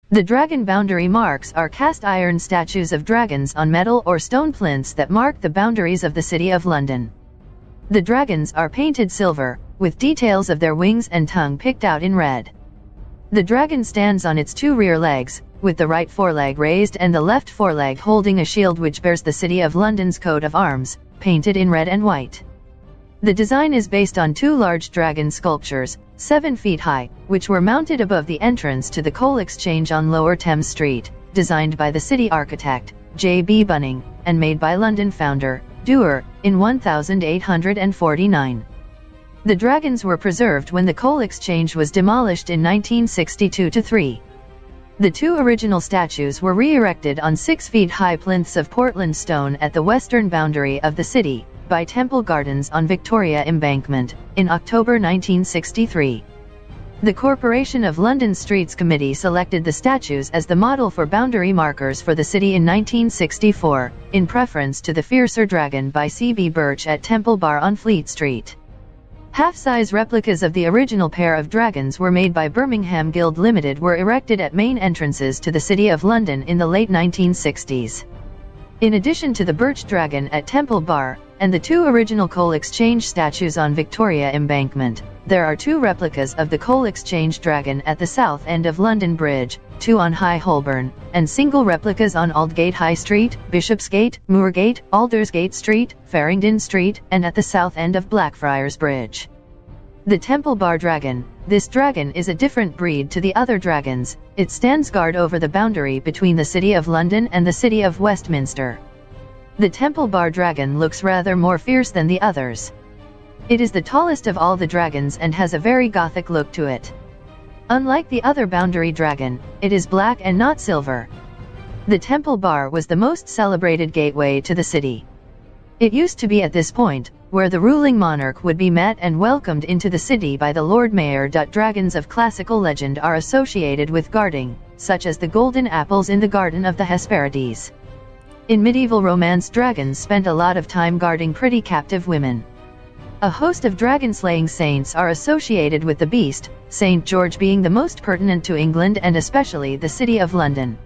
The dragon boundary marks are cast iron statues of dragons on metal or stone plinths that mark the boundaries of the City of London. The dragons are painted silver, with details of their wings and tongue picked out in red. The dragon stands on its two rear legs, with the right foreleg raised and the left foreleg holding a shield which bears the City of London's coat of arms, painted in red and white. The design is based on two large dragon sculptures, 7 feet high, which were mounted above the entrance to the Coal Exchange on Lower Thames Street, designed by the city architect, J.B. Bunning, and made by London founder, Duer, in 1849. The dragons were preserved when the Coal Exchange was demolished in 1962-3. The two original statues were re-erected on 6 feet high plinths of Portland stone at the western boundary of the city, by Temple Gardens on Victoria Embankment, in October 1963. The Corporation of London Streets Committee selected the statues as the model for boundary markers for the city in 1964, in preference to the fiercer dragon by C.B. Birch at Temple Bar on Fleet Street. Half-size replicas of the original pair of dragons were made by Birmingham Guild Limited were erected at main entrances to the City of London in the late 1960s. In addition to the Birch Dragon at Temple Bar, and the two original Coal Exchange statues on Victoria Embankment, there are two replicas of the Coal Exchange Dragon at the south end of London Bridge, two on High Holborn, and single replicas on Aldgate High Street, Bishopsgate, Moorgate, Aldersgate Street, Farringdon Street, and at the south end of Blackfriars Bridge. The Temple Bar Dragon. This dragon is a different breed to the other dragons. It stands guard over the boundary between the City of London and the City of Westminster. The Temple Bar Dragon looks rather more fierce than the others. It is the tallest of all the dragons and has a very Gothic look to it. Unlike the other boundary dragon, it is black and not silver. The Temple Bar was the most celebrated gateway to the city. It used to be at this point, where the ruling monarch would be met and welcomed into the city by the Lord Mayor. Dragons of classical legend are associated with guarding, such as the golden apples in the Garden of the Hesperides. In medieval romance, dragons spent a lot of time guarding pretty captive women. A host of dragon-slaying saints are associated with the beast, St. George being the most pertinent to England and especially the City of London.